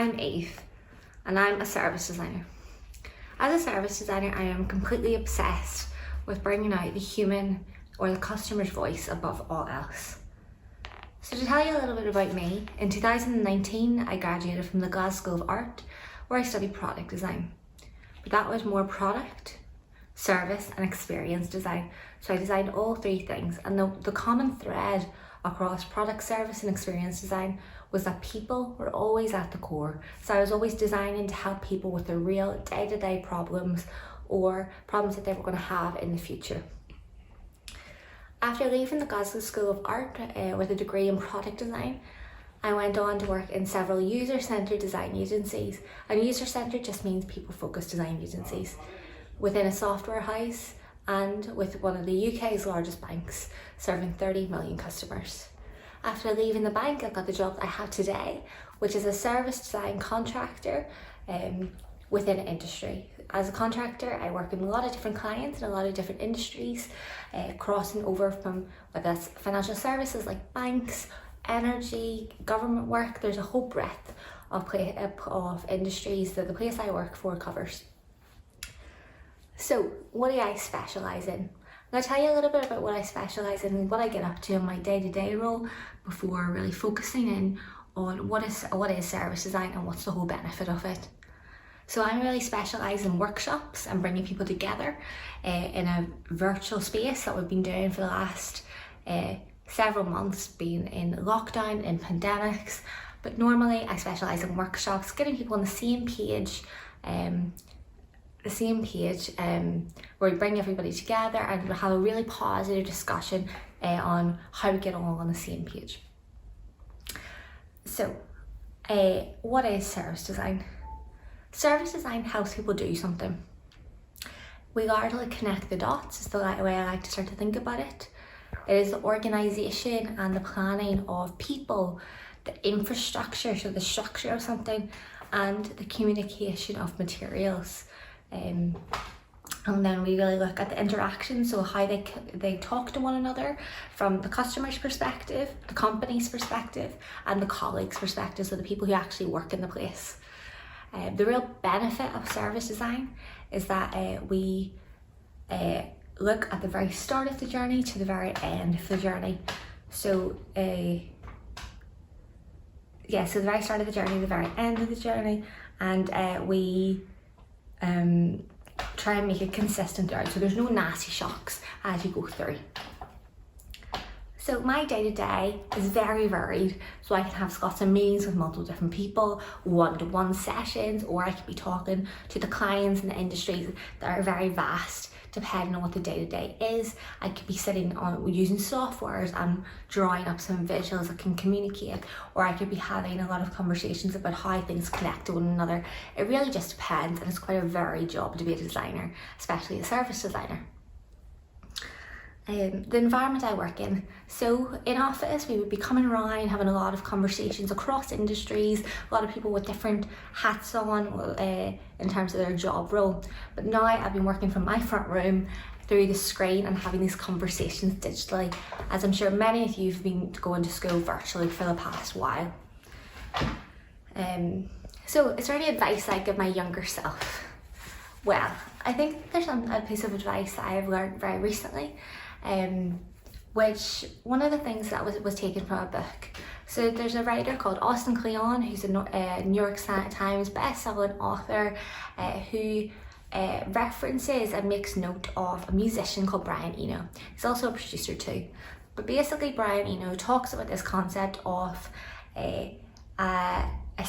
I'm Eve and I'm a service designer. As a service designer, I am completely obsessed with bringing out the human or the customer's voice above all else. So to tell you a little bit about me, in 2019 I graduated from the Glasgow School of Art where I studied product design. But that was more product, service and experience design. So I designed all three things, and the common thread across product, service and experience design was that people were always at the core. So I was always designing to help people with their real day-to-day problems or problems that they were going to have in the future. After leaving the Glasgow School of Art with a degree in product design, I went on to work in several user-centred design agencies. And user-centred just means people-focused design agencies within a software house and with one of the UK's largest banks, serving 30 million customers. After leaving the bank, I got the job that I have today, which is a service design contractor within industry. As a contractor, I work with a lot of different clients in a lot of different industries, crossing over from whether that's financial services like banks, energy, government work. There's a whole breadth of industries that the place I work for covers. So what do I specialise in? I'm going to tell you a little bit about what I specialise in and what I get up to in my day-to-day role before really focusing in on what is service design and what's the whole benefit of it. So I really specialise in workshops and bringing people together in a virtual space that we've been doing for the last several months, being in lockdown, in pandemics. But normally I specialise in workshops, getting people on the same page, where we bring everybody together and we have a really positive discussion on how we get all on the same page. So, what is service design? Service design helps people do something. We largely connect the dots, is the way I like to start to think about it. It is the organisation and the planning of people, the infrastructure, so the structure of something, and the communication of materials. And then we really look at the interaction, so how they talk to one another from the customer's perspective, the company's perspective, and the colleagues' perspective, so the people who actually work in the place. The real benefit of service design is that we look at the very start of the journey to the very end of the journey. So the very start of the journey, the very end of the journey, and we try and make it consistent throughout, so there's no nasty shocks as you go through. So my day-to-day is very varied, so I can have lots of meetings with multiple different people, one-to-one sessions, or I could be talking to the clients in the industries that are very vast depending on what the day-to-day is. I could be sitting on using softwares and drawing up some visuals that can communicate, or I could be having a lot of conversations about how things connect to one another. It really just depends, and it's quite a varied job to be a designer, especially a service designer. The environment I work in. So in office, we would be coming around, having a lot of conversations across industries, a lot of people with different hats on in terms of their job role. But now I've been working from my front room through the screen and having these conversations digitally, as I'm sure many of you have been going to school virtually for the past while. So is there any advice I give my younger self? Well, I think there's a piece of advice that I have learned very recently, which one of the things that was taken from a book. So there's a writer called Austin Kleon, who's a New York Times best-selling author, who references and makes note of a musician called Brian Eno. He's also a producer too. But basically Brian Eno talks about this concept of a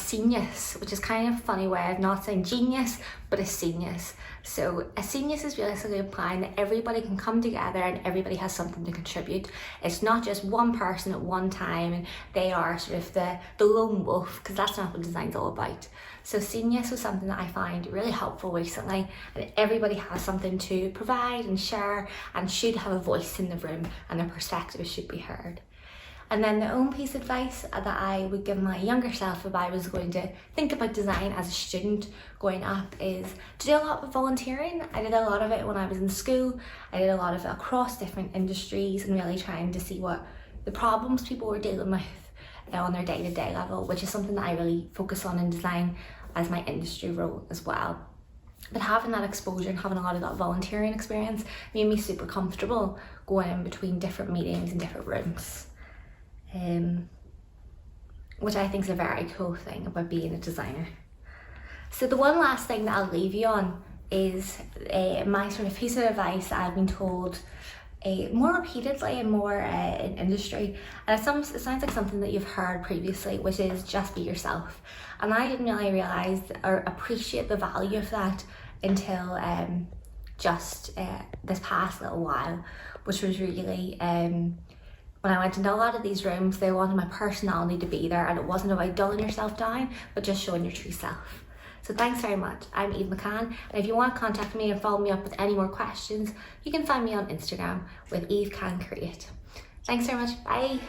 genius, which is kind of a funny way of not saying genius, but a genius. So a genius is basically implying that everybody can come together and everybody has something to contribute. It's not just one person at one time and they are sort of the lone wolf, because that's not what design's all about. So genius was something that I find really helpful recently, and everybody has something to provide and share and should have a voice in the room, and their perspective should be heard. And then the own piece of advice that I would give my younger self if I was going to think about design as a student going up is to do a lot of volunteering. I did a lot of it when I was in school. I did a lot of it across different industries and really trying to see what the problems people were dealing with on their day-to-day level, which is something that I really focus on in design as my industry role as well. But having that exposure and having a lot of that volunteering experience made me super comfortable going in between different meetings and different rooms, which I think is a very cool thing about being a designer. So the one last thing that I'll leave you on is my sort of piece of advice that I've been told more repeatedly and more in industry, and it sounds like something that you've heard previously, which is just be yourself. And I didn't really realise or appreciate the value of that until just this past little while, which was really when I went into a lot of these rooms, they wanted my personality to be there, and it wasn't about dulling yourself down, but just showing your true self. So thanks very much. I'm McCann, and if you want to contact me and follow me up with any more questions, you can find me on Instagram with Eve Can Create. Thanks very much. Bye.